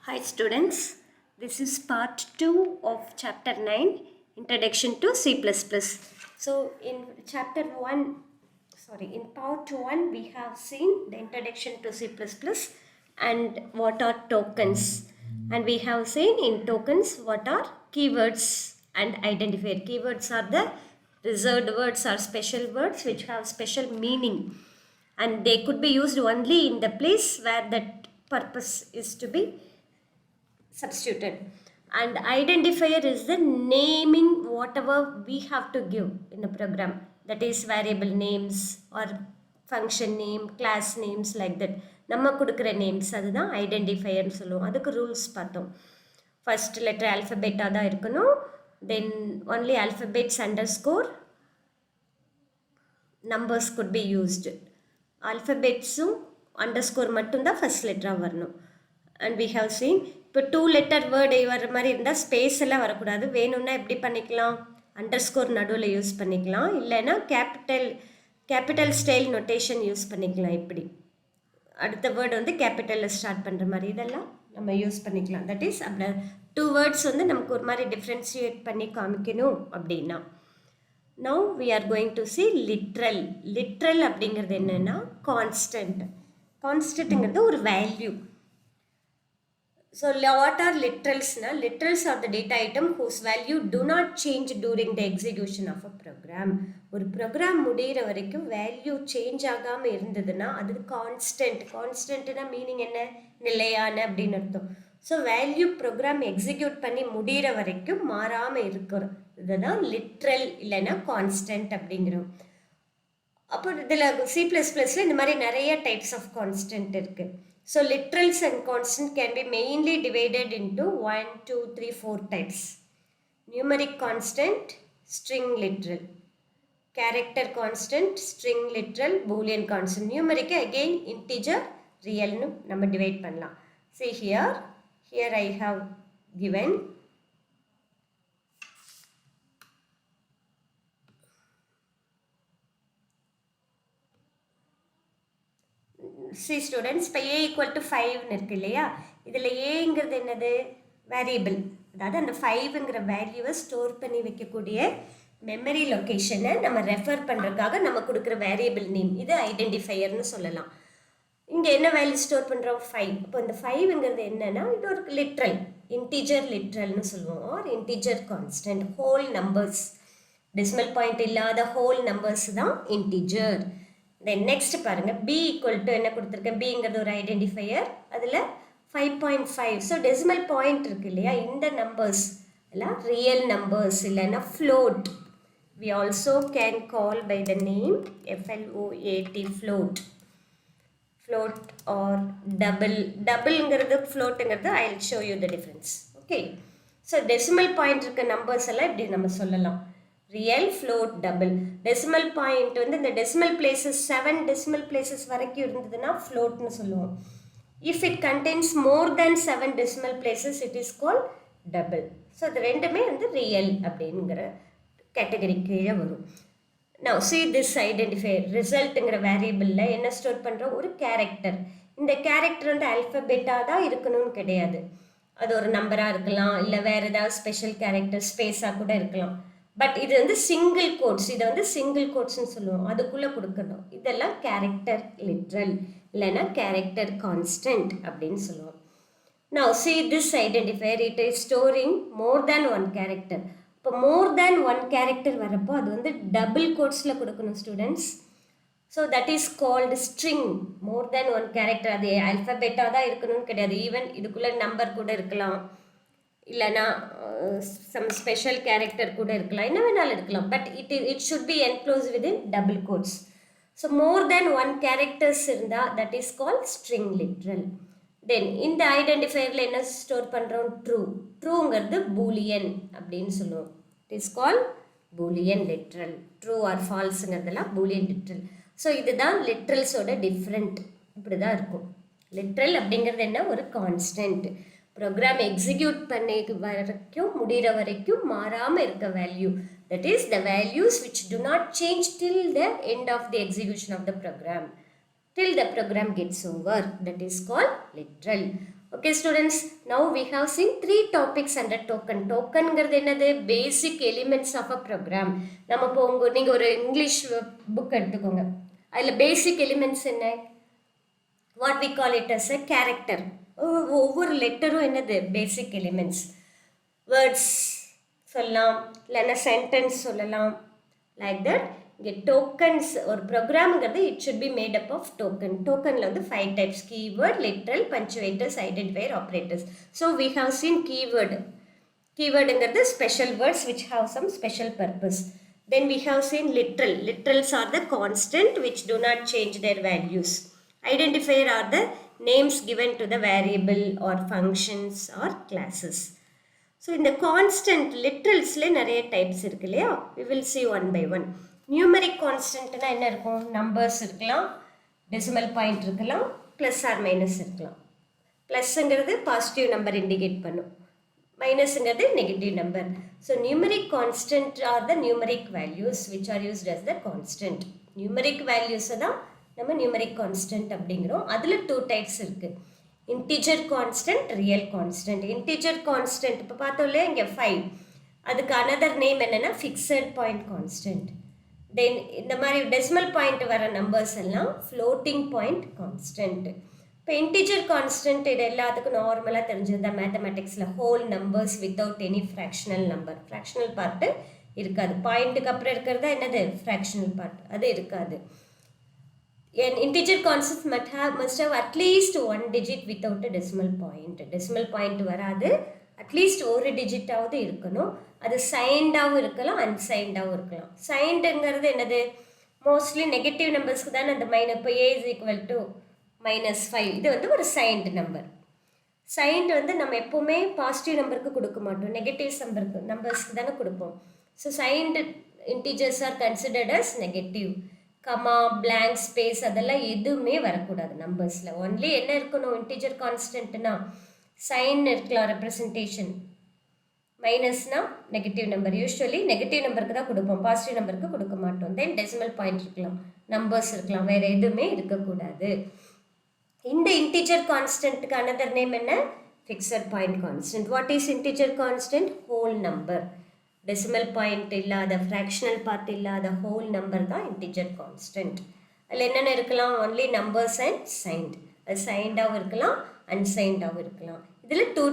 Hi students, this is part 2 of chapter 9, Introduction to C++. So in part 1 we have seen the introduction to C++ and what are tokens, and we have seen in tokens what are keywords and identifier. Keywords are the reserved words or special words which have special meaning, and they could be used only in the place where that purpose is to be substituted. And identifier is the naming whatever we have to give in a program, that is variable names or function name, class names, like that. நம்ம கொடுக்குற names அதுதான் ஐடென்டிஃபையர்னு சொல்லுவோம். அதுக்கு rules பார்த்தோம். First letter ஆல்ஃபபெட்டாக தான் இருக்கணும். Then only alphabets underscore numbers could be used. ஆல்ஃபபெட்ஸும் அண்டர்ஸ்கோர் மட்டும்தான் ஃபர்ஸ்ட் லெட்டராக வரணும். அண்ட் வி ஹவ் சீன் இப்போ 2 லெட்டர் வேர்டு வர மாதிரி இருந்தால் ஸ்பேஸ் எல்லாம் வரக்கூடாது. வேணும்னா எப்படி பண்ணிக்கலாம், அண்டர்ஸ்கோர் நடுவில் யூஸ் பண்ணிக்கலாம், இல்லைன்னா கேபிட்டல் ஸ்டைல் நொட்டேஷன் யூஸ் பண்ணிக்கலாம். இப்படி அடுத்த வேர்டு வந்து கேபிட்டலில் ஸ்டார்ட் பண்ணுற மாதிரி இதெல்லாம் நம்ம யூஸ் பண்ணிக்கலாம். தட் இஸ் அப்படி 2 வேர்ட்ஸ் வந்து நமக்கு ஒரு மாதிரி டிஃப்ரென்ஷியேட் பண்ணி காமிக்கணும் அப்படின்னா. Now we are going to see literal. Literal அப்படிங்கிறது என்னென்னா கான்ஸ்டன்ட். கான்ஸ்டன்ட்டுங்கிறது ஒரு value. So what are literals? Literals are the data item whose value do not change during the execution of a program. ஒரு program முடிகிற வரைக்கும் value change ஆகாமல் இருந்ததுன்னா அது கான்ஸ்டன்ட். கான்ஸ்டன்ட்னா மீனிங் என்ன, நிலையான அப்படின்னு அர்த்தம். ஸோ வேல்யூ ப்ரோக்ராம் எக்ஸிக்யூட் பண்ணி முடிகிற வரைக்கும் மாறாமல் இருக்கிறோம், இதுதான் லிட்ரல் இல்லைன்னா கான்ஸ்டன்ட் அப்படிங்கிறோம். அப்போ இதில் C++ல இந்த மாதிரி நிறைய டைப்ஸ் ஆஃப் கான்ஸ்டன்ட் இருக்குது. So literals and constant can be mainly divided into 1, 2, 3, 4 types. Numeric constant, string literal. Character constant, string literal, boolean constant. Numeric again integer, real nu நம்ம divide பண்ணலாம். See here I have given C students. இப்போ a = 5 இருக்கு இல்லையா, இதில் ஏங்கிறது என்னது, variable. அதாவது அந்த 5ங்கிற வேல்யூவை ஸ்டோர் பண்ணி வைக்கக்கூடிய மெமரி லொக்கேஷனை நம்ம ரெஃபர் பண்ணுறதுக்காக நம்ம கொடுக்குற வேரியபிள் நேம், இது ஐடென்டிஃபையர்னு சொல்லலாம். இங்கே என்ன வேல்யூ ஸ்டோர் பண்ணுறோம், 5. இப்போ இந்த 5ங்கிறது என்னன்னா இது ஒரு லிட்ரல், இன்டிஜர் லிட்ரல்னு சொல்லுவோம், or integer constant. Whole numbers, decimal point இல்லாத ஹோல் நம்பர்ஸ் தான் இன்டிஜர். தென் நெக்ஸ்ட் பாருங்கள், b = என்ன கொடுத்துருக்கேன், பிங்கிறது ஒரு ஐடென்டிஃபையர், அதில் 5.5. ஸோ டெசிமல் பாயிண்ட் இருக்கு இல்லையா, இந்த நம்பர்ஸ் எல்லாம் ரியல் நம்பர்ஸ் இல்லைன்னா float. We also can call by the name FLOAT, float. Float or double. டபுள்ங்கிறது ஃப்ளோட்டுங்கிறது I will show you the difference. Okay, so decimal point இருக்க நம்பர்ஸ் எல்லாம் இப்படி நம்ம சொல்லலாம், real, float, double. Decimal point வந்து இந்த டெசிமல் பிளேசஸ் 7 டெசிமல் பிளேசஸ் வரைக்கும் இருந்ததுன்னா ஃப்ளோட்னு சொல்லுவோம். If it contains more than 7 decimal places it is called double. So இது ரெண்டுமே வந்து ரியல் அப்படிங்கிற கேட்டகரி கீழே வரும். Now see this identifier. ரிசல்ட்டுங்கிற வேரியபிளில் என்ன ஸ்டோர் பண்ணுறோம், ஒரு கேரக்டர். இந்த கேரக்டர் வந்து ஆல்ஃபபெட்டாக தான் இருக்கணும்னு கிடையாது, அது ஒரு நம்பராக இருக்கலாம், இல்லை வேறு ஏதாவது ஸ்பெஷல் கேரக்டர் ஸ்பேஸாக கூட இருக்கலாம். பட் இது வந்து சிங்கிள் கோட்ஸ், இதை வந்து சிங்கிள் கோட்ஸ்ன்னு சொல்லுவோம், அதுக்குள்ளே கொடுக்கணும். இதெல்லாம் கேரக்டர் லிட்ரல் இல்லைன்னா கேரக்டர் கான்ஸ்டன்ட் அப்படின்னு சொல்லுவோம். Now see this identifier, it is storing more than one character. இப்போ more than one character வரப்போ அது வந்து டபுள் கோட்ஸில் கொடுக்கணும் students. So that is called string. More than one character, அது ஆல்ஃபபெட்டாக தான் இருக்கணும்னு கிடையாது, ஈவன் இதுக்குள்ளே நம்பர் கூட இருக்கலாம், இல்லைனா சம் ஸ்பெஷல் கேரக்டர் கூட இருக்கலாம், என்ன வேணாலும் இருக்கலாம். But it should be enclose within double quotes. So more than one characters இருந்தால் that is called string literal. Then இந்த ஐடென்டிஃபையரில் என்ன ஸ்டோர் பண்ணுறோம், ட்ரூ. ட்ரூங்கிறது பூலியன் அப்படின்னு சொல்லுவோம், it is called boolean literal. True or ஃபால்ஸுங்கிறதெல்லாம் பூலியன் லிட்ரல். ஸோ இதுதான் லிட்ரல்ஸோட டிஃப்ரெண்ட், இப்படி தான் இருக்கும். லிட்ரல் அப்படிங்கிறது என்ன, ஒரு கான்ஸ்டன்ட். ப்ரோக்ராம் எக்ஸிக்யூட் பண்ணி வரைக்கும் முடிகிற வரைக்கும் மாறாமல் இருக்க value, that is the values which do not change till the end of the execution of the program, till the program gets over, that is called literal. Okay students, now we have seen three topics under token. Token ங்கிறது என்னது? Basic elements of a program. நம்ம இப்போ நீங்க ஒரு English book எடுத்துக்கோங்க. அதில் basic elements என்ன? What we call it as a character. ஒவ்வொரு லெட்டரும் என்னது? Basic elements. Words சொல்லலாம், இல்லைன்னா sentence சொல்லலாம். Like that. இங்கே tokens ஒரு ப்ரோக்ராம்ங்கிறது it should be made up of token. Tokenல வந்து 5 types: keyword, literal, punctuators, identifier, operators. So we have seen keyword. Keywordங்கிறது special words which have some special purpose. Then we have seen literal. Literals are the constant which do not change their values. Identifier are the names given to the variable or functions or classes. So in the constant literalsல நிறைய types இருக்கு இல்லையா? We will see one by one. Numeric constantனா என்ன இருக்கும்? Numbers இருக்கலாம், decimal point இருக்கலாம், plus or minus இருக்கலாம். Plusங்கிறது positive number indicate பண்ணும், minusங்கிறது negative number. So numeric constant are the numeric values which are used as the constant. Numeric values தான் நம்ம numeric constant அப்படிங்கிறோம். அதில் 2 types இருக்கு. Integer constant, real constant. Integer constant இப்போ பார்த்தோம் இல்லையா, இங்கே 5. அதுக்கு another name என்னன்னா fixed point constant. Then இந்த மாதிரி decimal point வர numbers எல்லாம் floating point constant. இப்போ integer constant இது எல்லாத்துக்கும் நார்மலாக தெரிஞ்சதுதான் மேத்தமெட்டிக்ஸில் whole numbers without any fractional number. fractional part இருக்காது. பாயிண்ட்டுக்கு அப்புறம் இருக்கிறதா என்னது? fractional part. அது இருக்காது. An integer constant must have at least one digit without a decimal point. Decimal point வராது, அட்லீஸ்ட் ஒரு டிஜிட்டாவது இருக்கணும். அது சைன்டாகவும் இருக்கலாம், அன்சைன்டாகவும் இருக்கலாம். சைன்டுங்கிறது என்னது? மோஸ்ட்லி நெகட்டிவ் நம்பர்ஸ்க்கு தானே அந்த மைனஸ். இப்போ ஏ இஸ் ஈக்குவல் டு -5, இது வந்து ஒரு சைன்டு நம்பர். சைன்டு வந்து நம்ம எப்போவுமே பாசிட்டிவ் நம்பருக்கு கொடுக்க மாட்டோம், நெகட்டிவ் நம்பர்ஸ்க்கு தானே கொடுப்போம். So signed integers are considered as negative. Comma, blank space அதெல்லாம் எதுவுமே வரக்கூடாது நம்பர்ஸில். ஒன்லி என்ன இருக்கணும்? இன்டீஜர் கான்ஸ்டன்ட்னா சைன் இருக்கலாம், ரெப்ரசன்டேஷன். மைனஸ்னா நெகட்டிவ் நம்பர். யூஸ்வலி நெகட்டிவ் நம்பருக்கு தான் கொடுப்போம், பாசிட்டிவ் நம்பருக்கு கொடுக்க மாட்டோம். தென் டெசிமல் பாயிண்ட் இருக்கலாம், நம்பர்ஸ் இருக்கலாம், வேறு எதுவுமே இருக்கக்கூடாது. இந்த இன்டீஜர் கான்ஸ்டன்ட்டுக்கு அனதர் நேம் என்ன? Fixed point constant. What is integer constant? Whole number. Decimal point இல்லாத, ஃப்ராக்ஷனல் பார்ட் இல்லாத ஹோல் நம்பர் தான் இன்டீஜர் கான்ஸ்டன்ட். அதில் என்னென்ன இருக்கலாம்? Only numbers and signed. அது சைன்டாகவும் இருக்கலாம், அன்சைன்டாகவும் இருக்கலாம். இதில் 3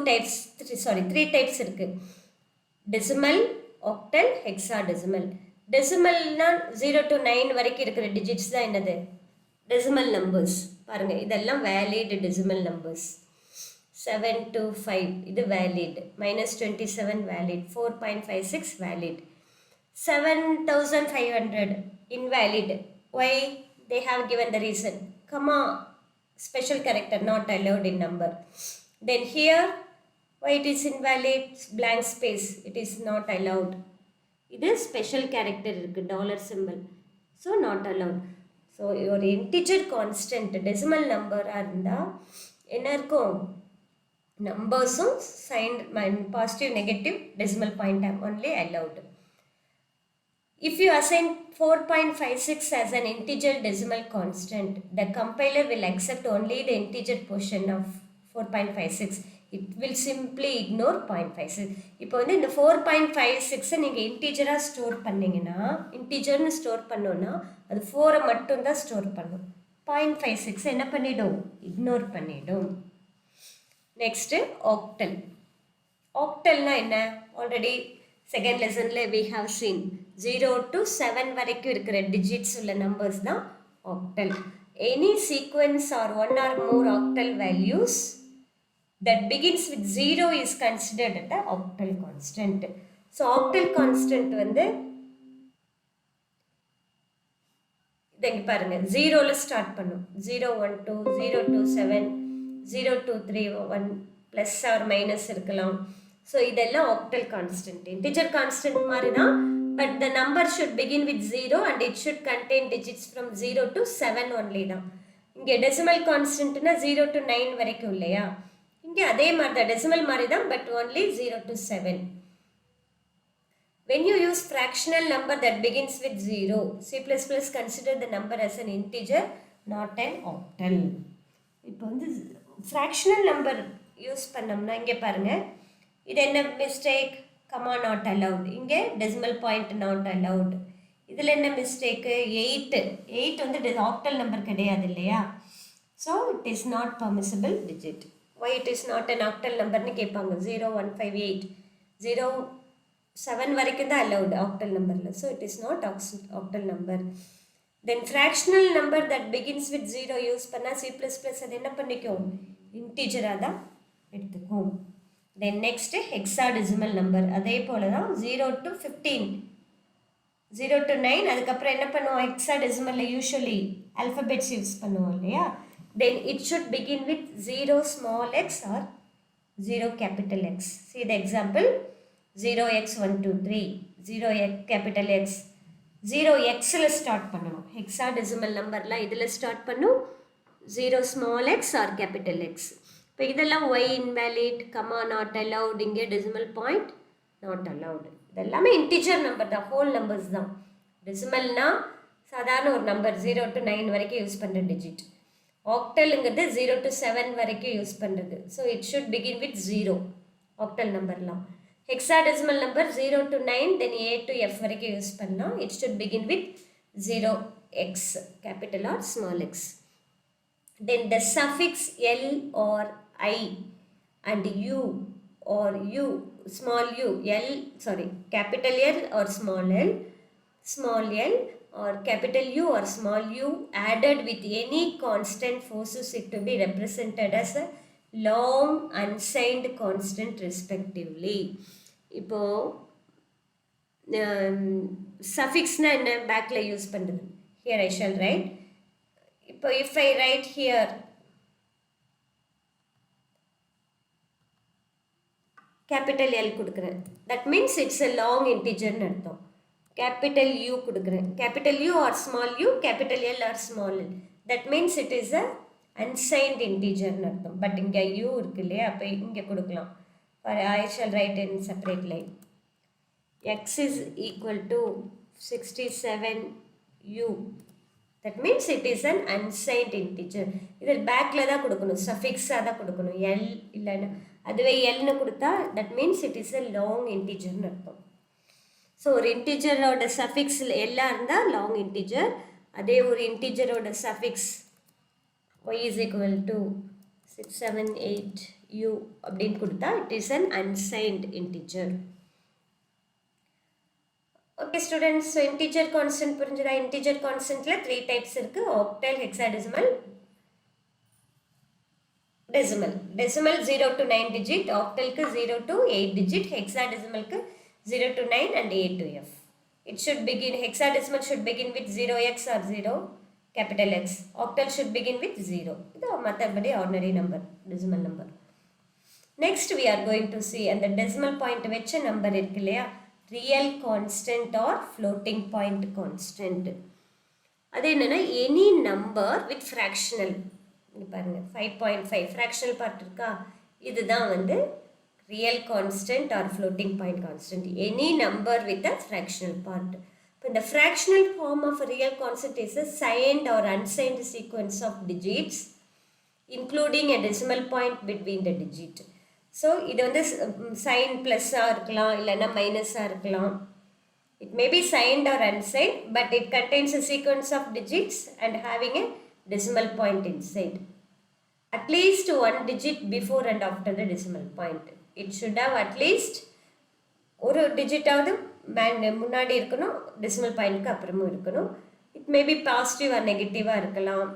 டைப்ஸ் இருக்குது. Decimal, octal, hexadecimal. டெசிமல்னா 0 to 9 வரைக்கும் இருக்கிற டிஜிட்ஸ் தான் என்னது? Decimal numbers. பாருங்கள், இதெல்லாம் வேலிட் டெசிமல் நம்பர்ஸ். 7 to 5 இது valid. -27 valid. 4.56 valid. 7500 invalid. Why? They have given the reason. Comma, special character not allowed in number. Then here, why it is invalid? Blank space, it is not allowed. இது special character இருக்கு, dollar symbol, so not allowed. So your integer constant decimal number இருந்தால் என்ன இருக்கும்? நம்பர்ஸும் signed, positive, negative, decimal point only allowed. If you assign 4.56 as an integer decimal constant, the compiler will accept only the integer portion of 4.56. It will simply ignore 0.56. இப்போ வந்து இந்த 4.56 நீங்கள் இன்டீஜராக store பண்ணிங்கன்னா, இன்டீஜர்னு store பண்ணோன்னா அது 4 மட்டும்தான் ஸ்டோர் பண்ணும். 0.56 என்ன பண்ணிடும்? இக்னோர் பண்ணிடும். Next octal. ஆக்டல்னா என்ன? ஆல்ரெடி செகண்ட் லெசனில் we have seen 0 to 7 வரைக்கும் இருக்கிற டிஜிட்ஸ் உள்ள நம்பர்ஸ் தான் octal. Any sequence or 1 or more octal values that begins with 0 is considered the octal constant. So octal constant வந்து இங்கே பாருங்க, 0ல ஸ்டார்ட் பண்ணும். 012, 027, 0231 ப்ளஸ் ஆர் மைனஸ் இருக்கலாம். ஸோ இதெல்லாம் ஆக்டல் கான்ஸ்டன்ட். இன்டிஜர் கான்ஸ்டன்ட் மாதிரி தான், but the number should begin with 0 and it should contain digits from 0 to 7 only தான். இங்கே டெசிமல் கான்ஸ்டன்ட்னா 0 to 9 வரைக்கும் இல்லையா? இங்கே அதே மாதிரி தான், டெசிமல் மாதிரி தான், but only 0 to 7. When you use fractional number that begins with 0, C++ consider the number as an integer, not an octal. இப்போ வந்து fractional number யூஸ் பண்ணோம்னா இங்கே பாருங்கள், இது என்ன மிஸ்டேக்? Comma not allowed. இங்கே டெசிமல் பாயிண்ட் நாட் அலவுட். இதில் என்ன மிஸ்டேக்கு? 8 வந்து ஆக்டல் நம்பர் கிடையாது இல்லையா? So it is not permissible digit. Why it is not an octal நம்பர்னு கேட்பாங்க. 0 1 5 8 0 7 வரைக்கும் தான் அலவுட் ஆக்டல் நம்பரில். So it is not octal number. Then fractional number that begins with 0 use பண்ணால் C++ அது என்ன பண்ணிக்கும்? இன்டீஜராக தான் எடுத்துக்கும். Then next hexadecimal number. அதே போல் தான் 0 to 15, 0 to 9. அதுக்கப்புறம் என்ன பண்ணுவோம்? ஹெக்ஸாடெசிமலில் யூஸ்வலி ஆல்ஃபபெட்ஸ் யூஸ் பண்ணுவோம் இல்லையா? Then it should begin with 0 small x or 0 capital X. See the example, 0x123, 0x capital X, 0x start பண்ணணும். hexadecimal numberல இதில் ஸ்டார்ட் பண்ணும். 0 small x or capital X. இப்போ இதெல்லாம் y invalid, comma not allowed, இங்கே decimal point not allowed. இதெல்லாமே integer number தான், whole numbers தான். டெசிமல்னா சாதாரண ஒரு நம்பர் 0 to 9 வரைக்கும் யூஸ் பண்ணுற டிஜிட். ஆக்டலுங்கிறது 0 to 7 வரைக்கும் யூஸ் பண்ணுறது. So it should begin with 0 octal நம்பர்லாம். Hexadecimal number 0 to 9 then A to F வரைக்கும் யூஸ் பண்ணலாம். It should begin with 0x capital or small X. Then the suffix L or I and U or U small u L sorry capital L or small L or capital U or small u added with any constant forces it to be represented as a long unsigned constant respectively. இப்போ suffixனா என்ன? பேக்கில் use பண்ணுறது. Here I shall write. இப்போ if I write here capital L கொடுக்குறேன், that means it's a long integer ன்னு அர்த்தம். capital U கொடுக்குறேன், capital U or small u, capital L or small l, that means it is a unsigned integer ன்னு அர்த்தம். But இங்கே u இருக்கு இல்லையா? அப்போ இங்கே கொடுக்கலாம். I shall write in separate line. X is equal to 67u. That means it is an unsigned integer. இதில் பேக்கில் தான் கொடுக்கணும், சஃபிக்ஸாக தான் கொடுக்கணும். L இல்லைன்னா அதுவே Lன்னு கொடுத்தா that means it is a long integerன்னு அர்த்தம். ஸோ ஒரு இன்டிஜரோட சஃபிக்ஸ் எல்லாம் இருந்தால் லாங் இன்டிஜர். அதே ஒரு இன்டிஜரோட suffix y is equal to 678u அப்படின்னு கொடுத்தா it is an unsigned integer. Okay students, so integer constant புரிஞ்சுதா? இன்டிஜர் கான்ஸ்டன்ட்டில் 3 டைப்ஸ் இருக்குது, octal, hexadecimal, decimal. Decimal 0 to 9 digit, ஆக்டலுக்கு 0 to 8 digit, ஹெக்ஸாடெசிமலுக்கு 0 to 9 and A to F. It should begin, hexadecimal should begin with 0x or 0 capital X. Octal should begin with 0. This is ordinary number, decimal number. Next we are going to see and the decimal point which number irukku real constant or floating point constant. அது என்னன்னா any number with fractional. இங்க பாருங்க 5.5 fractional part இருக்கா, இதுதான் வந்து real constant or floating point constant. Any number with a fractional part. But the fractional form of a real constant is a signed or unsigned sequence of digits including a decimal point between the digit. So இது வந்து sign plus இருக்கலாம் இல்லைன்னா minus இருக்கலாம். It may be signed or unsigned but it contains a sequence of digits and having a decimal point inside. At least one digit before and after the decimal point. It should have at least ஒரு டிஜிட்டாவது முன்னாடி இருக்கணும், decimal பாயிண்ட்க்கு அப்புறமும் இருக்கணும். It maybe positive or நெகட்டிவாக இருக்கலாம்.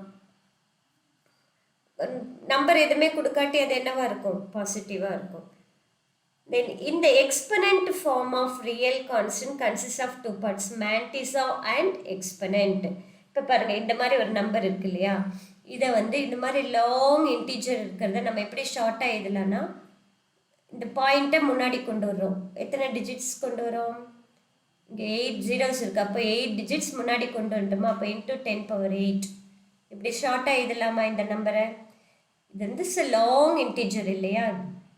Number எதுவுமே கொடுக்காட்டி அது என்னவாக இருக்கும்? பாசிட்டிவாக இருக்கும். தென் இந்த exponent form of real constant consist of 2 parts, mantissa and exponent. இப்போ பாருங்கள், இந்த மாதிரி ஒரு நம்பர் இருக்கு இல்லையா, இதை வந்து இந்த மாதிரி லாங் இன்டீஜர் இருக்கிறத நம்ம எப்படி ஷார்ட்டாக எழுதலாம்னா இந்த பாயிண்ட்டை முன்னாடி கொண்டு வரோம். எத்தனை டிஜிட்ஸ் கொண்டு வரோம்? இங்கே 8 zeros இருக்குது, அப்போ 8 digits முன்னாடி கொண்டு வந்துட்டோமா, அப்போ இன்ட்டு 10^8 இப்படி ஷார்ட்டாக எழுதலாமா இந்த நம்பரை? இது வந்து லாங் இன்டீஜர் இல்லையா,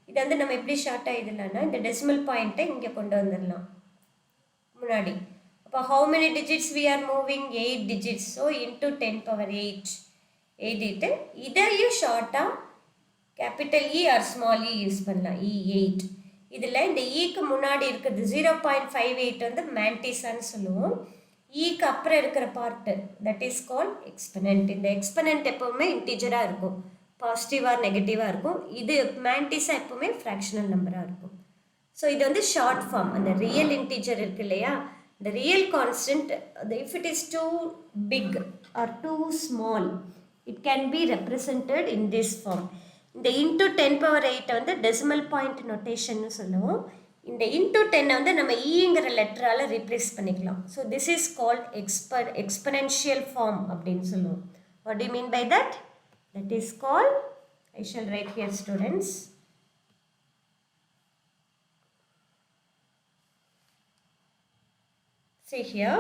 இதை வந்து நம்ம எப்படி ஷார்ட்டாக எழுதலாம்னா இந்த டெசிமல் பாயிண்ட்டை இங்கே கொண்டு வந்துடலாம் முன்னாடி. அப்போ how many digits we are moving? 8 digits. So into 10^8 எழுதிட்டு இதையும் ஷார்ட்டாக capital E or small E use பண்ணலாம். E8. இதில் இந்த ஈக்கு முன்னாடி இருக்கிறது 0.58 வந்து மேண்டிஸான்னு சொல்லுவோம். ஈக்கு அப்புறம் இருக்கிற part that is call exponent. இந்த எக்ஸ்பனண்ட் எப்போவுமே இன்டிஜராக இருக்கும், பாசிட்டிவாக நெகட்டிவாக இருக்கும். இது மேண்டிஸா எப்போவுமே ஃப்ராக்ஷனல் நம்பராக இருக்கும். ஸோ இது வந்து ஷார்ட் ஃபார்ம். அந்த ரியல் இன்டிஜர் இருக்கு இல்லையா, the real constant, if it is too big or too small, it can be represented in this form. இந்த into 10 power 8 வந்து decimal point notation சொல்லுவோம். இந்த into 10 வந்து நம்ம ஈங்கிற லெட்டரால் ரீப்ளேஸ் பண்ணிக்கலாம். So this is called exponential form அப்படின்னு சொல்லுவோம். What do you mean by that? That is called, I shall write here students. See here,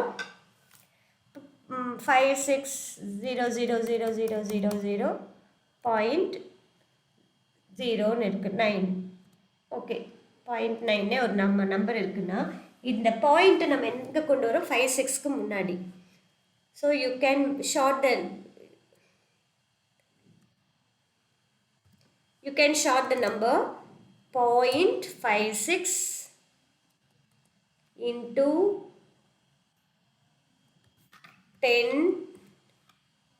56000000.0 இருக்கு 9. ஓகே, 0.9 ஒரு நம்பர் இருக்குன்னா இந்த பாயிண்ட் நம்ம எங்கே கொண்டு வரோம், 56க்கு முன்னாடி. So you can short the number 0.56 into 10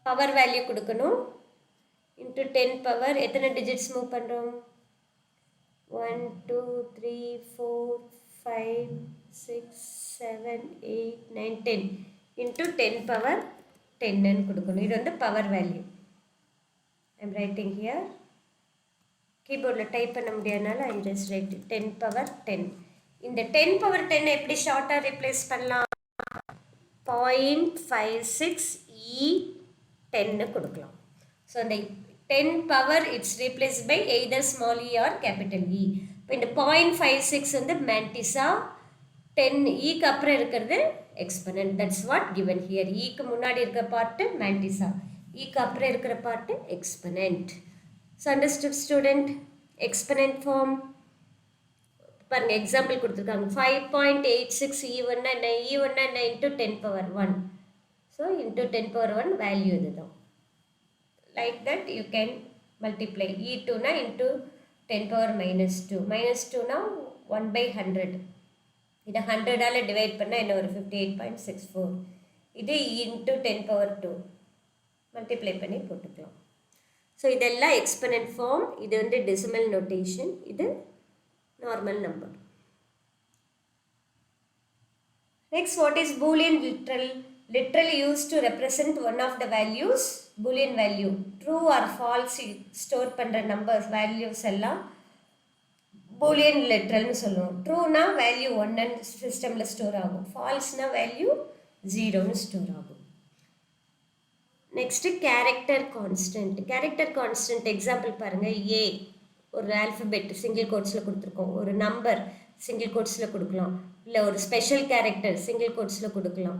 power value கொடுக்கணும். இன்ட்டு 10 பவர் எத்தனை டிஜிட்ஸ் மூவ் பண்ணுறோம், 1 2 3 4 5 6 7 8 9 10 இன்ட்டு 10 பவர் 10ன்னு கொடுக்கணும். இது வந்து power value. I'm writing here. கீபோர்டில் டைப் பண்ண முடியாதனால ஐம் ஜஸ்ட் ரைட்டிங் 10 பவர் 10. இந்த 10 பவர் 10 எப்படி ஷார்ட்டாக ரிப்ளேஸ் பண்ணலாம், 0.56 E10 கொடுக்கலாம். ஸோ இந்த 10 power it's replace by either small E or capital E. இப்போ இந்த 0.56 வந்து மேண்டிஸா, 10 ஈக்கு அப்புறம் இருக்கிறது exponent. That's what given here. ஈக்கு முன்னாடி இருக்கிற பார்ட்டு மேண்டிஸா, ஈக்கு அப்புறம் இருக்கிற part exponent. So understood student? Exponent form பாருங்க, எக்ஸாம்பிள் கொடுத்துருக்காங்க. 5.86 E1 என்ன, E1 என்ன, into 10 power 1. So into 10 power 1 value இதுதான். Like that you can multiply. E2னா இன்ட்டு 10 பவர் -2. -2னா 1/100. இதை 100ஆல் டிவைட் பண்ணால் என்ன ஒரு 58.64. இது இன்ட்டு 10 பவர் 2 மல்டிப்ளை பண்ணி போட்டுக்கலாம். ஸோ இதெல்லாம் எக்ஸ்பனண்ட் ஃபார்ம். இது வந்து டெசிமல் நோட்டேஷன், இது normal number. Next, what is Boolean literal? Literal used to represent one of the values, Boolean value. True or false store பண்ற numbers values எல்லாம் Boolean literal னு சொல்லுவோம். True னா value 1 ன்னு சிஸ்டம்ல ஸ்டோர் ஆகும், false னா value 0 ன்னு ஸ்டோர் ஆகும். Next, character constant. Character constant example பாருங்க. A ஒரு ஆல்ஃபபெட் சிங்கிள் கோட்ஸில் கொடுத்துருக்கோம், ஒரு நம்பர் சிங்கிள் கோட்ஸில் கொடுக்கலாம், இல்லை ஒரு ஸ்பெஷல் கேரக்டர் சிங்கிள் கோட்ஸில் கொடுக்கலாம்.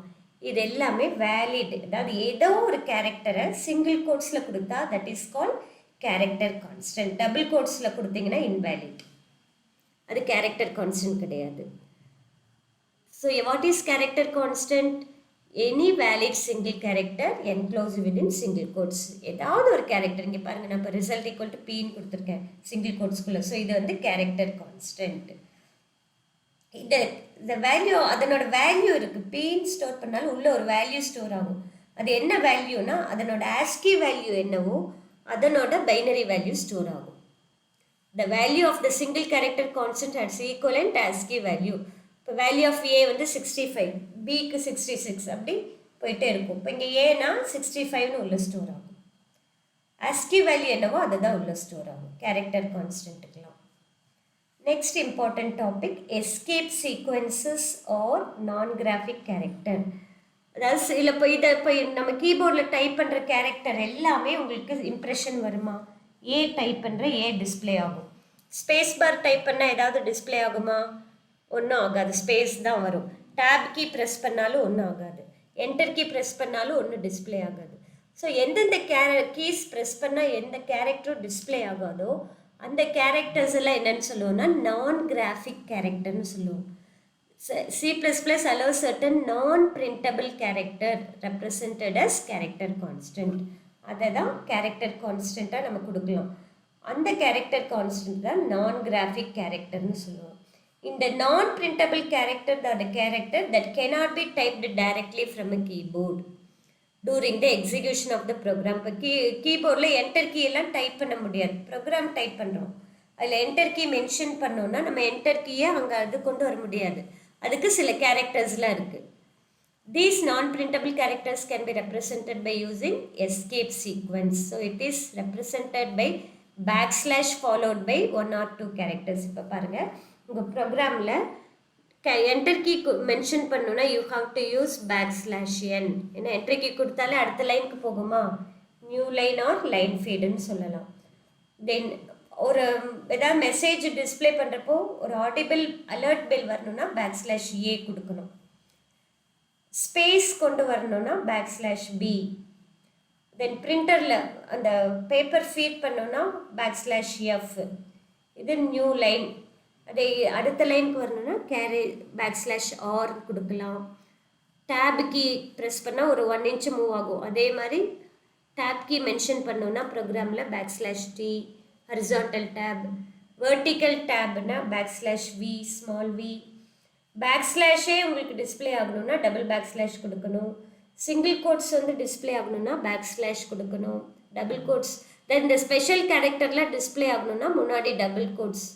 இது எல்லாமே வேலிட். அதாவது ஏதோ ஒரு கேரக்டரை சிங்கிள் கோட்ஸில் கொடுத்தா that is call character constant. Double கோட்ஸில் கொடுத்தீங்கன்னா இன்வேலிட், அது கேரக்டர் கான்ஸ்டன்ட் கிடையாது. So what is character constant? Any valid single character enclosed within single quotes. ஏதாவது ஒரு கேரக்டர், இங்கே பாருங்கள், நான் இப்போ ரிசல்ட் ஈக்குவல் டு பின்னு கொடுத்துருக்கேன் சிங்கிள் கோட்ஸ்குள்ளே. ஸோ இது வந்து கேரக்டர் கான்ஸ்டன்ட். இந்த வேல்யூ, அதனோட வேல்யூ இருக்குது, பின்னு ஸ்டோர் பண்ணாலும் உள்ள ஒரு வேல்யூ ஸ்டோர் ஆகும். அது என்ன வேல்யூனா அதனோட ஆஸ்கி வேல்யூ என்னவோ அதனோட பைனரி வேல்யூ ஸ்டோர் ஆகும். The value of the single character constant has equivalent ASCII value. இப்போ வேல்யூ ஆஃப் ஏ வந்து 65, பிக்கு 66, அப்படி போயிட்டே இருக்கும். இப்போ இங்கே ஏனா 65ன்னு உள்ள ஸ்டோர் ஆகும். ஆஸ்கி வேல்யூ என்னவோ அதுதான் உள்ள ஸ்டோர் ஆகும் கேரக்டர் கான்ஸ்டன்ட்டுக்கெலாம். Next important topic, escape sequences or non graphic character. அதாவது இல்லை இப்போ நம்ம கீபோர்டில் டைப் பண்ணுற கேரக்டர் எல்லாமே உங்களுக்கு இம்ப்ரெஷன் வருமா? ஏ டைப் பண்ணுற ஏ டிஸ்பிளே ஆகும். ஸ்பேஸ் பார் டைப் பண்ணால் ஏதாவது டிஸ்பிளே ஆகுமா? ஒன்றும் ஆகாது, ஸ்பேஸ் தான் வரும். டேப் கீ ப்ரெஸ் பண்ணாலும் ஒன்றும் ஆகாது, என்டர் கீ ப்ரெஸ் பண்ணாலும் ஒன்றும் டிஸ்பிளே ஆகாது. ஸோ எந்தெந்த கீஸ் ப்ரெஸ் பண்ணால் எந்த கேரக்டரும் டிஸ்பிளே ஆகாதோ அந்த கேரக்டர்ஸ் எல்லாம் என்னென்னு சொல்லுவோம்னா நான் கிராஃபிக் கேரக்டர்னு சொல்லுவோம். C++ allows certain non-printable character represented as character constant. அதை தான் கேரக்டர் கான்ஸ்டண்ட்டாக நம்ம கொடுக்கலாம். அந்த கேரக்டர் கான்ஸ்டன்ட் தான் நான் கிராஃபிக் கேரக்டர்னு சொல்லுவோம். இந்த நான் பிரிண்டபிள் கேரக்டர் தான் the character that cannot be typed directly from a keyboard during the execution of the program. இப்போ கீபோர்டில் என்டர் கீ எல்லாம் டைப் பண்ண முடியாது. ப்ரோக்ராம் டைப் பண்ணுறோம், அதில் என்டர் கீ மென்ஷன் பண்ணோன்னா நம்ம என்டர் கீயை அங்கே அது கொண்டு வர முடியாது. அதுக்கு சில கேரக்டர்ஸ்லாம் இருக்குது. These non-printable characters can be represented by using escape sequence. So it is represented by backslash followed by 1 or 2 characters. இப்போ பாருங்கள், உங்கள் ப்ரோக்ராமில் என்டர் கீ மென்ஷன் பண்ணணுன்னா you have to use backslash N. ஏன்னா என்டர் கீ கொடுத்தாலே அடுத்த லைனுக்கு போகுமா, நியூ லைன் ஆர் லைன் ஃபீடுன்னு சொல்லலாம். தென் ஒரு ஏதாவது மெசேஜ் டிஸ்பிளே பண்ணுறப்போ ஒரு ஆடிபிள் அலர்ட் பெல் வரணும்னா பேக்ஸ்லாஷ் ஏ கொடுக்கணும். ஸ்பேஸ் கொண்டு வரணும்னா பேக்ஸ்லாஷ் பி. தென் பிரிண்டரில் அந்த பேப்பர் ஃபீட் பண்ணோன்னா பேக்ஸ்லாஷ் எஃப். இது நியூ லைன். அதே அடுத்த லைனுக்கு வரணும்னா பேக்ஸ்லாஷ் ஆர் கொடுக்கலாம். டேப் கீ ப்ரெஸ் பண்ணால் ஒரு 1 inch மூவ் ஆகும். அதே மாதிரி டேப் கீ மென்ஷன் பண்ணோன்னா ப்ரோக்ராமில் backslash T. Horizontal tab, vertical டேப்னா பேக்ஸ்லாஷ் வி, ஸ்மால் வி. பேக்ஸ்லாஷே உங்களுக்கு டிஸ்பிளே ஆகணும்னா டபுள் பேக்ஸ்லாஷ் கொடுக்கணும். சிங்கிள் கோட்ஸ் வந்து டிஸ்பிளே ஆகணும்னா பேக்ஸ்லாஷ் கொடுக்கணும். டபுள் கோட்ஸ் தென் இந்த ஸ்பெஷல் கேரக்டர்லாம் டிஸ்பிளே ஆகணும்னா முன்னாடி டபுள் கோட்ஸ்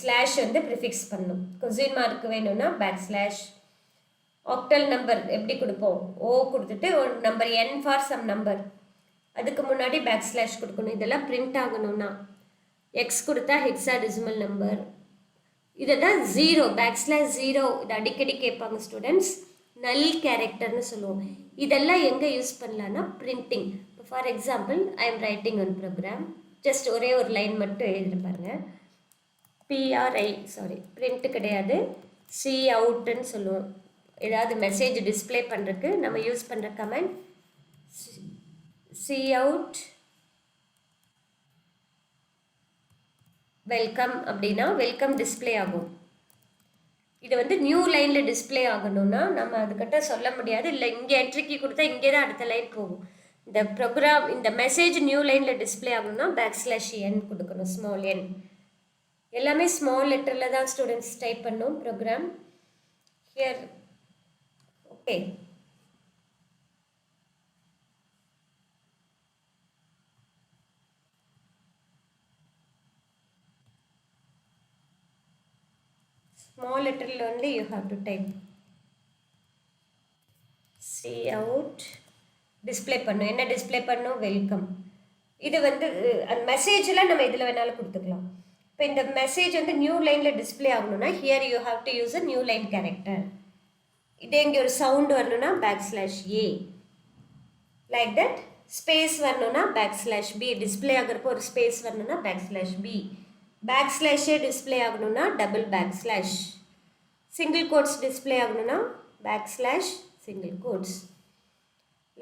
ஸ்லாஷ் வந்து ப்ரிஃபிக்ஸ் பண்ணணும். கொஸ்டின் மார்க் வேணும்னா பேக்ஸ்லாஷ். ஆக்டல் நம்பர் எப்படி கொடுப்போம், ஓ கொடுத்துட்டு ஒரு number N for some number, அதுக்கு முன்னாடி பேக்ஸ்லாஷ் கொடுக்கணும். இதெல்லாம் பிரிண்ட் ஆகணும்னா எக்ஸ் கொடுத்தா ஹெக்ஸாடெசிமல் நம்பர். இதை தான் ஜீரோ, பேக்ஸ்லாஷ் ஜீரோ. இது அடிக்கடி கேட்பாங்க ஸ்டூடெண்ட்ஸ். நல் கேரக்டர்னு சொல்லுவோம். இதெல்லாம் எங்கே யூஸ் பண்ணலான்னா பிரிண்டிங். இப்போ for example I am writing one program. Just ஒரே ஒரு லைன் மட்டும் எழுதி பாருங்க. பிரிண்ட் கிடையாது, சி அவுட்டுன்னு சொல்லுவோம். ஏதாவது மெசேஜ் டிஸ்பிளே பண்ணுறதுக்கு நம்ம யூஸ் பண்ணுற கமெண்ட் சி அவுட் வெல்கம் அப்படின்னா வெல்கம் டிஸ்பிளே ஆகும். இது வந்து நியூ லைனில் டிஸ்பிளே ஆகணும்னா நம்ம அதுக்கிட்ட சொல்ல முடியாது. இல்லை இங்கே என்ட்ரிக்கு கொடுத்தா இங்கே தான் அடுத்த லைன் போகும். இந்த ப்ரோக்ராம் இந்த மெசேஜ் நியூ லைனில் டிஸ்பிளே ஆகணும்னா பேக்ஸ்லாஷ் என் கொடுக்கணும், ஸ்மால் என். எல்லாமே ஸ்மால் லெட்டரில் தான் ஸ்டூடெண்ட்ஸ் டைப் பண்ணணும் program. Here okay. Small letter only you have to type. See out display பண்ணணும். என்ன டிஸ்பிளே பண்ணணும், வெல்கம். இது வந்து அந்த மெசேஜில் நம்ம இதில் வேணாலும் கொடுத்துக்கலாம். இப்போ இந்த மெசேஜ் வந்து நியூ லைனில் டிஸ்பிளே ஆகணும்னா here you have to use a new line character. இதே இங்கே ஒரு சவுண்ட் வரணும்னா backslash A, like that. Space வரணும்னா பேக்ஸ்லாஷ் பி. டிஸ்பிளே ஆகிறப்போ ஒரு ஸ்பேஸ் வரணும்னா பேக்ஸ்லாஷ் பி. பேக்ஸ்லாஷே டிஸ்பிளே ஆகணும்னா double backslash. Single quotes display ஆகணும்னா backslash single quotes,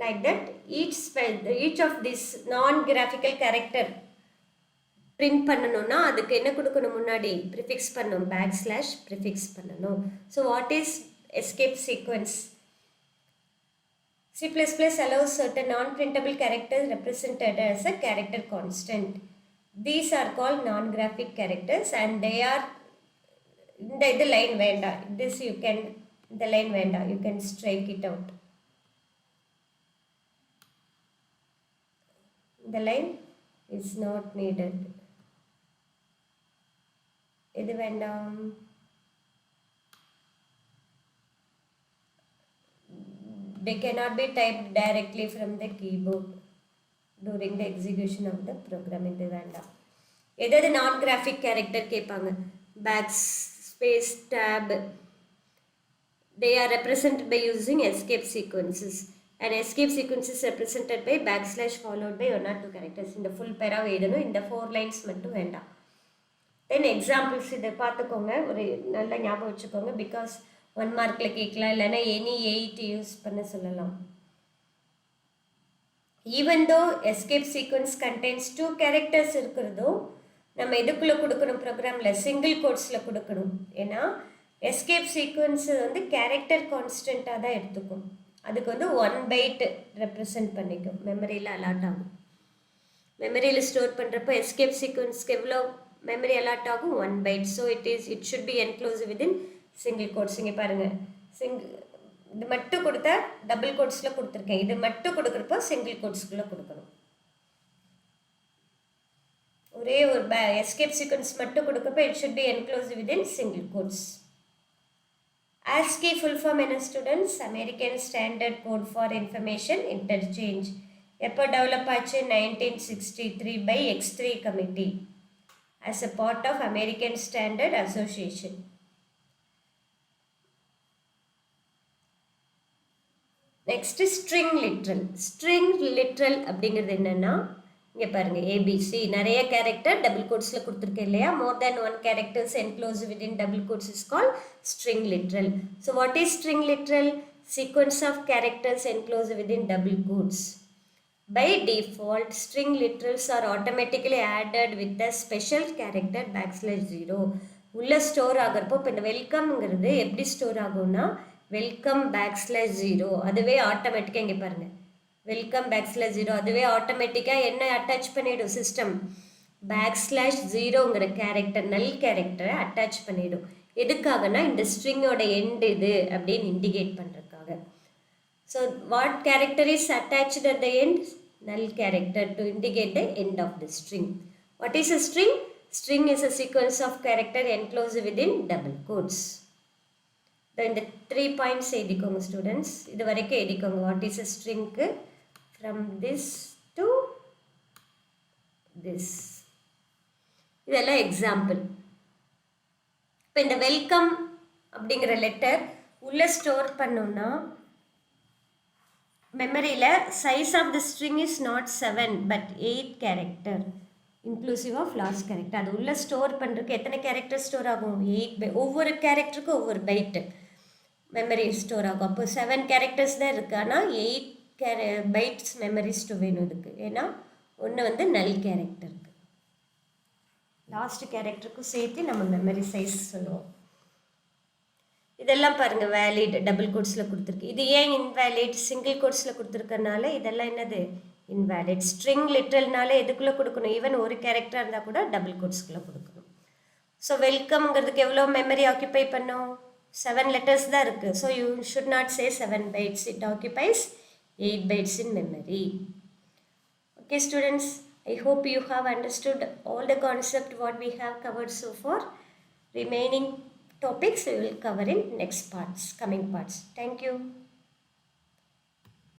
like that. Each of this non graphical character print பண்ணணும்னா அதுக்கு என்ன கொடுக்கணும், முன்னாடி ப்ரிஃபிக்ஸ் பண்ணணும், பேக்ஸ்லாஷ் ப்ரிஃபிக்ஸ் பண்ணணும். So what is escape sequence? C++ allows certain non-printable characters represented as a character constant. These are called non-graphic characters and they are இந்த line வேண்டாம், this you can, இந்த லைன் வேண்டாம், you can strike it out. The line is not needed. இது வேண்டாம். They cannot be typed directly from the keyboard during the execution of the program. இது வேண்டாம். எதாவது நான் கிராஃபிக் கேரக்டர் கேட்பாங்க, backspace tab. They are represented by using escape sequences. And escape sequence is represented by backslash followed by 1 or 2 characters. இந்த full பேராக எழுதணும், இந்த 4 lines மட்டும் வேண்டாம். தென் எக்ஸாம்பிள்ஸ் இதை பார்த்துக்கோங்க, ஒரு நல்லா ஞாபகம் வச்சுக்கோங்க. பிகாஸ் 1 மார்க்கில் கேட்கலாம், இல்லைன்னா எனி 8 யூஸ் பண்ண சொல்லலாம். Even though escape sequence contains 2 characters இருக்கிறதோ நம்ம எதுக்குள்ளே கொடுக்கணும், ப்ரோக்ராமில் சிங்கிள் கோட்ஸில் கொடுக்கணும். ஏன்னா எஸ்கேப் சீக்வன்ஸ் வந்து கேரக்டர் கான்ஸ்டண்ட்டாக தான் எடுத்துக்கும். அதுக்கு வந்து 1 byte ரெப்ரசன்ட் பண்ணிக்கும், மெமரியில் அலாட் ஆகும். மெமரியில் ஸ்டோர் பண்ணுறப்போ எஸ்கேப் சீக்வன்ஸ்க்கு எவ்வளோ மெமரி அலாட் ஆகும் 1 byte. So it should be enclose within single quotes. இங்கே பாருங்கள், இது மட்டும் கொடுத்தா டபுள் கோட்ஸில் கொடுத்துருக்கேன். இது மட்டும் கொடுக்குறப்போ சிங்கிள் கோட்ஸ்குள்ளே கொடுக்கணும். ஒரே ஒரு எஸ்கேப் சீக்வன்ஸ் மட்டும் கொடுக்குறப்போ it should be enclose within single quotes. ASCII full form என்ன students? American standard code for information interchange. எப்போ டெவலப் ஆச்சு? 1963 by X3 committee as a part of American Standard Association. Next string literal. String literal அப்படிங்கிறது என்னன்னா, இங்கே பாருங்கள், ABC நிறைய character double கோட்ஸில் கொடுத்துருக்கேன் இல்லையா? மோர் தேன் 1 characters enclosed within double quotes is called string literal. So what is string literal? Sequence of characters enclosed within double quotes. By default, string literals are automatically added with a special character \0. உள்ள store ஆகிறப்போ இப்போ இந்த வெல்கம்ங்கிறது எப்படி store ஆகும்னா, welcome \0. அதுவே ஆட்டோமேட்டிக்காக இங்கே பாருங்கள், welcome \0 அதுவே ஆட்டோமேட்டிக்காக என்ன அட்டாச் பண்ணிவிடும் சிஸ்டம்? \0ங்கிற கேரக்டர், நல் கேரக்டரை அட்டாச் பண்ணிவிடும். எதுக்காகனா இந்த ஸ்ட்ரிங்கோட எண்ட் இது அப்படின்னு இண்டிகேட் பண்ணுறதுக்காக. So what character is attached at the end? Null character to indicate the end of the string. What is a string? String is a sequence of character enclosed within double quotes. இந்த 3 points எழுதிக்கோங்க students. இது வரைக்கும் எழுதிக்கோங்க. What is a ஸ்ட்ரிங்க்கு? From this to this. இதெல்லாம் example. இப்போ இந்த welcome அப்படிங்கிற லெட்டர் உள்ள ஸ்டோர் பண்ணோம்னா மெமரியில் size of the string is not 7 but 8 character inclusive of last character. அது உள்ள ஸ்டோர் பண்ணுறதுக்கு எத்தனை கேரக்டர் ஸ்டோர் ஆகும்? 8. ஒவ்வொரு கேரக்டருக்கும் ஒவ்வொரு பைட்டு மெமரி ஸ்டோர் ஆகும். அப்போ 7 கேரக்டர்ஸ் தான் இருக்குது, ஆனால் 8 பைட்ஸ் மெமரி ஸ்டோர் வேணும் இதுக்கு. ஏன்னா ஒன்று வந்து நல் கேரக்டருக்கு, லாஸ்ட் கேரக்டருக்கும் சேர்த்து நம்ம மெமரி சைஸ் சொல்லுவோம். இதெல்லாம் பாருங்கள், வேலிட் டபுள் கோட்ஸில் கொடுத்துருக்கு. இது ஏன் இன்வேலிட்? சிங்கிள் கோட்ஸில் கொடுத்துருக்கனால இதெல்லாம் என்னது? இன்வேலிட். ஸ்ட்ரிங் லிட்ரல்னால எதுக்குள்ளே கொடுக்கணும்? ஈவன் ஒரு கேரக்டராக இருந்தால் கூட டபுள் கோட்ஸ்குள்ளே கொடுக்கணும். ஸோ வெல்கம்ங்கிறதுக்கு எவ்வளோ மெமரி ஆக்கியூபை பண்ணோம்? 7 letters தான் இருக்குது. So you should not say 7 bytes. It occupies 8 bytes in memory. Okay students, I hope you have understood all the concept what we have covered so far. Remaining topics we will cover in next parts, coming parts. Thank you.